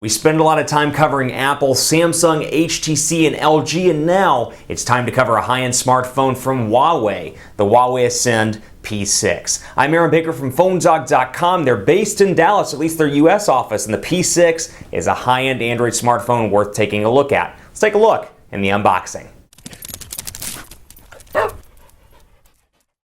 We spend a lot of time covering Apple, Samsung, HTC, and LG, and now it's time to cover a high-end smartphone from Huawei, the Huawei Ascend P6. I'm Aaron Baker from PhoneDog.com. They're based in Dallas, at least their US office, and the P6 is a high-end Android smartphone worth taking a look at. Let's take a look in the unboxing.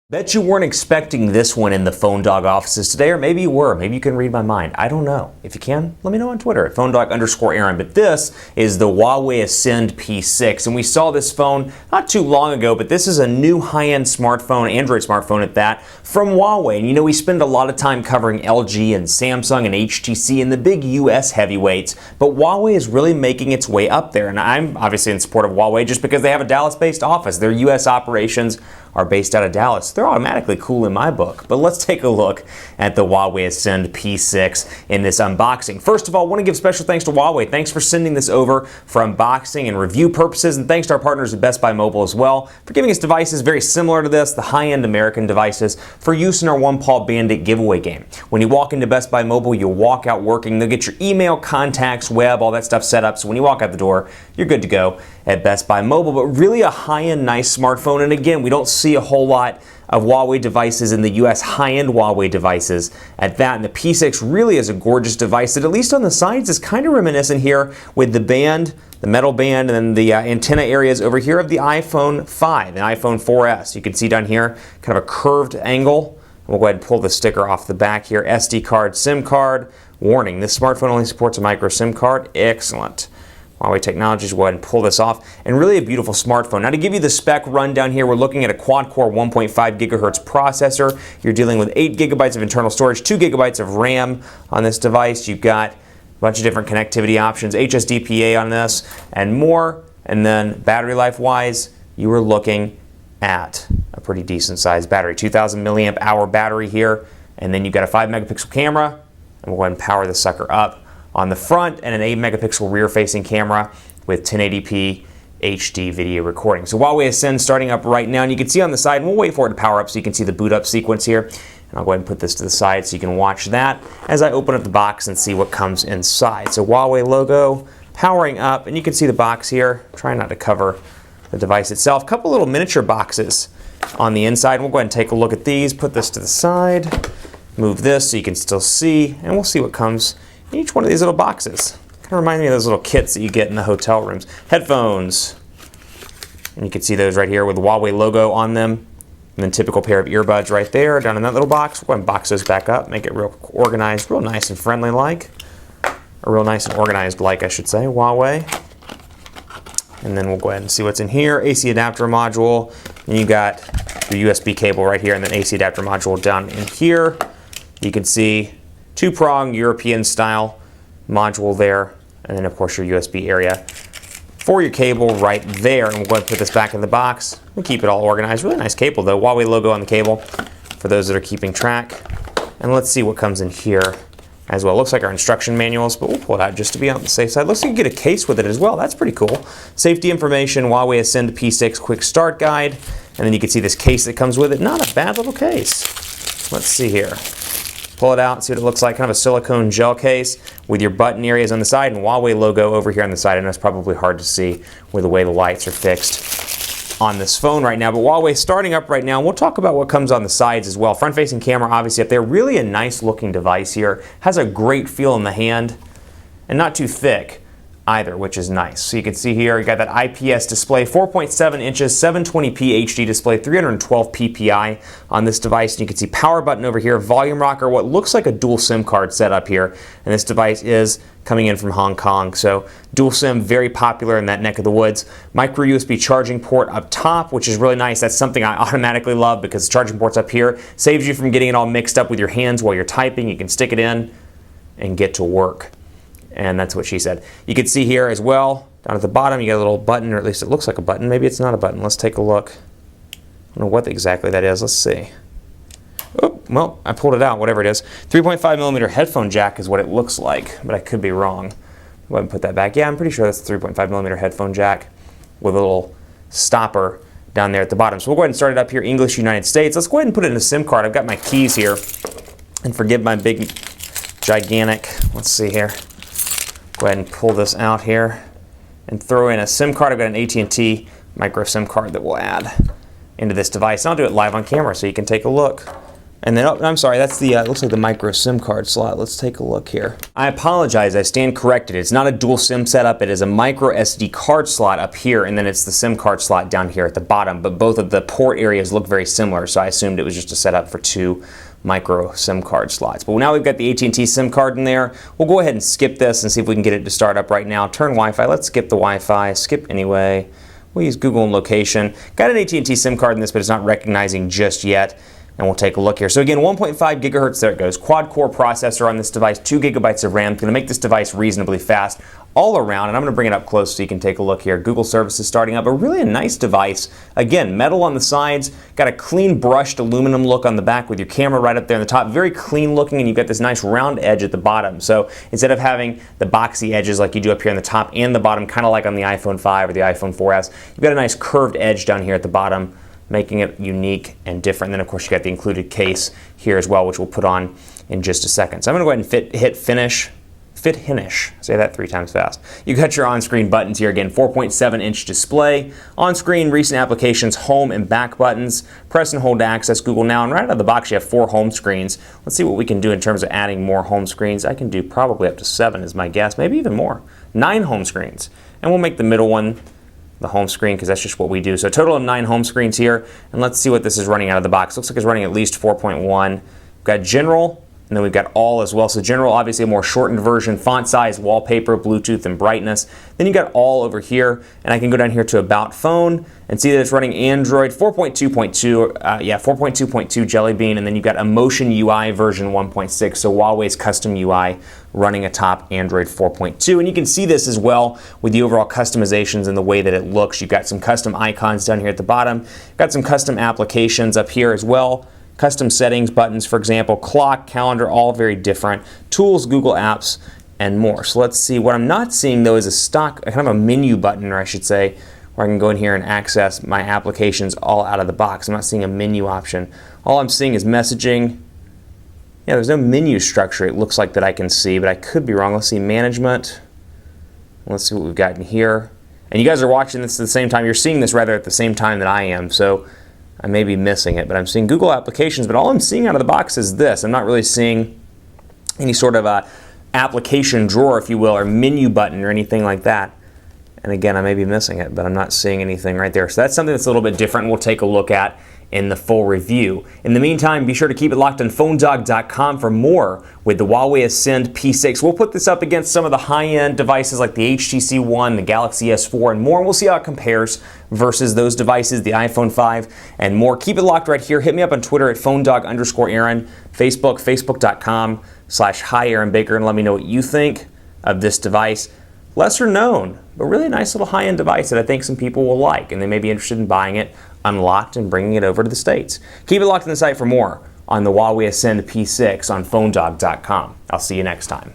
Bet you weren't expecting this one in the PhoneDog offices today, or maybe you were. Maybe you can read my mind. I don't know. If you can, let me know on Twitter at PhoneDog_Aaron. But this is the Huawei Ascend P6, and we saw this phone not too long ago, but this is a new high-end smartphone, Android smartphone at that, from Huawei. And you know, we spend a lot of time covering LG and Samsung and HTC and the big US heavyweights, but Huawei is really making its way up there. And I'm obviously in support of Huawei just because they have a Dallas-based office. Their US operations are based out of Dallas. They're automatically cool in my book. But let's take a look at the Huawei Ascend P6 in this unboxing. First of all, I want to give special thanks to Huawei. Thanks for sending this over for unboxing and review purposes, and thanks to our partners at Best Buy Mobile as well for giving us devices very similar to this, the high-end American devices, for use in our One Paw Bandit giveaway game. When you walk into Best Buy Mobile, you'll walk out working. They'll get your email, contacts, web, all that stuff set up, so when you walk out the door, you're good to go at Best Buy Mobile. But really a high-end, nice smartphone, and again, we don't see a whole lot of Huawei devices in the US, high-end Huawei devices at that. And the P6 really is a gorgeous device that, at least on the sides, is kind of reminiscent here with the band, the metal band, and then the antenna areas over here of the iPhone 5 and iPhone 4S. You can see down here kind of a curved angle. We'll go ahead and pull the sticker off the back here. SD card, SIM card. Warning, this smartphone only supports a micro SIM card. Excellent. Huawei Technologies, we'll go ahead and pull this off, and really a beautiful smartphone. Now, to give you the spec rundown here, we're looking at a quad-core 1.5 gigahertz processor. You're dealing with 8 gigabytes of internal storage, 2 gigabytes of RAM on this device. You've got a bunch of different connectivity options, HSDPA on this, and more. And then battery life-wise, you were looking at a pretty decent-sized battery, 2,000 milliamp hour battery here, and then you've got a 5-megapixel camera, and we'll go ahead and power the sucker up on the front, and an 8-megapixel rear-facing camera with 1080p HD video recording. So Huawei Ascend starting up right now, and you can see on the side, and we'll wait for it to power up so you can see the boot up sequence here. And I'll go ahead and put this to the side so you can watch that as I open up the box and see what comes inside. So Huawei logo powering up, and you can see the box here. Try not to cover the device itself. A couple little miniature boxes on the inside. We'll go ahead and take a look at these, put this to the side, move this so you can still see, and we'll see what comes in each one of these little boxes. Kind of reminds me of those little kits that you get in the hotel rooms. Headphones, and you can see those right here with the Huawei logo on them, and then typical pair of earbuds right there down in that little box. We'll go ahead and box those back up, make it real organized, real nice and friendly like, or real nice and organized like, I should say, Huawei. And then we'll go ahead and see what's in here. AC adapter module, and you got the USB cable right here, and then AC adapter module down in here. You can see two-prong European style module there, and then of course your USB area for your cable right there. And we'll go ahead and put this back in the box and keep it all organized. Really nice cable though, Huawei logo on the cable for those that are keeping track. And let's see what comes in here as well. Looks like our instruction manuals, but we'll pull it out just to be on the safe side. Looks like you get a case with it as well. That's pretty cool. Safety information, Huawei Ascend P6 quick start guide, and then you can see this case that comes with it. Not a bad little case. Let's see here. Pull it out, see what it looks like. Kind of a silicone gel case with your button areas on the side and Huawei logo over here on the side. I know it's probably hard to see with the way the lights are fixed on this phone right now, but Huawei starting up right now. We'll talk about what comes on the sides as well. Front-facing camera obviously up there. Really a nice looking device here. Has a great feel in the hand and not too thick either, which is nice. So you can see here, you got that IPS display, 4.7 inches, 720p HD display, 312 ppi on this device. And you can see power button over here, volume rocker, what looks like a dual SIM card setup here. And this device is coming in from Hong Kong. So dual SIM, very popular in that neck of the woods. Micro USB charging port up top, which is really nice. That's something I automatically love because the charging port's up here. Saves you from getting it all mixed up with your hands while you're typing. You can stick it in and get to work. And that's what she said. You can see here as well, down at the bottom, you got a little button, or at least it looks like a button. Maybe it's not a button. Let's take a look. I don't know what exactly that is. Let's see. Oh, well, I pulled it out, whatever it is. 3.5 millimeter headphone jack is what it looks like, but I could be wrong. Go ahead and put that back. Yeah, I'm pretty sure that's a 3.5 millimeter headphone jack with a little stopper down there at the bottom. So we'll go ahead and start it up here, English, United States. Let's go ahead and put it in a SIM card. I've got my keys here. And forgive my big, gigantic, let's see here. Go Go ahead and pull this out here and throw in a SIM card. I've got an AT&T micro SIM card that we'll add into this device. And I'll do it live on camera so you can take a look. And then, oh, I'm sorry, that's the, looks like the micro SIM card slot. Let's take a look here. I apologize, I stand corrected. It's not a dual SIM setup, it is a micro SD card slot up here, and then it's the SIM card slot down here at the bottom, but both of the port areas look very similar, so I assumed it was just a setup for 2 micro SIM card slots. But now we've got the AT&T SIM card in there. We'll go ahead and skip this and see if we can get it to start up right now. Turn Wi-Fi, let's skip the Wi-Fi, skip anyway. We'll use Google and location. Got an AT&T SIM card in this, but it's not recognizing just yet. And we'll take a look here. So again, 1.5 gigahertz, there it goes. Quad-core processor on this device, 2 gigabytes of RAM. Going to make this device reasonably fast all around. And I'm going to bring it up close so you can take a look here. Google services starting up. But really a nice device. Again, metal on the sides. Got a clean brushed aluminum look on the back with your camera right up there on the top. Very clean looking, and you've got this nice round edge at the bottom. So instead of having the boxy edges like you do up here on the top and the bottom, kind of like on the iPhone 5 or the iPhone 4S, you've got a nice curved edge down here at the bottom, making it unique and different. And then of course you got the included case here as well, which we'll put on in just a second. So I'm going to go ahead and hit finish. Say that 3 times fast. You got your on-screen buttons here again, 4.7-inch display. On-screen, recent applications, home and back buttons. Press and hold to access Google Now. And right out of the box you have 4 home screens. Let's see what we can do in terms of adding more home screens. I can do probably up to 7 is my guess, maybe even more. 9 home screens. And we'll make the middle one the home screen because that's just what we do. So a total of 9 home screens here, and let's see what this is running out of the box. Looks like it's running at least 4.1. We've got general, and then we've got all as well. So general, obviously a more shortened version, font size, wallpaper, Bluetooth, and brightness. Then you got all over here, and I can go down here to about phone and see that it's running Android 4.2.2, 4.2.2 Jelly Bean, and then you've got Emotion UI version 1.6, so Huawei's custom UI running atop Android 4.2. And you can see this as well with the overall customizations and the way that it looks. You've got some custom icons down here at the bottom. You've got some custom applications up here as well. Custom settings buttons, for example, clock, calendar, all very different. Tools, Google Apps, and more. So let's see. What I'm not seeing though is a stock, kind of a menu button, or I should say, where I can go in here and access my applications all out of the box. I'm not seeing a menu option. All I'm seeing is messaging. Yeah, there's no menu structure it looks like that I can see, but I could be wrong. Let's see, management. Let's see what we've got in here. And you guys are watching this at the same time. You're seeing this rather at the same time that I am, so I may be missing it, but I'm seeing Google applications, but all I'm seeing out of the box is this. I'm not really seeing any sort of a application drawer, if you will, or menu button or anything like that. And again, I may be missing it, but I'm not seeing anything right there. So that's something that's a little bit different, and we'll take a look at in the full review. In the meantime, be sure to keep it locked on PhoneDog.com for more with the Huawei Ascend P6. We'll put this up against some of the high-end devices like the HTC One, the Galaxy S4, and more. And we'll see how it compares versus those devices, the iPhone 5, and more. Keep it locked right here. Hit me up on Twitter at PhoneDog_Aaron, Facebook, Facebook.com/HiAaronBaker, and let me know what you think of this device. Lesser known, but really nice little high-end device that I think some people will like, and they may be interested in buying it unlocked and bringing it over to the States. Keep it locked on the site for more on the Huawei Ascend P6 on PhoneDog.com. I'll see you next time.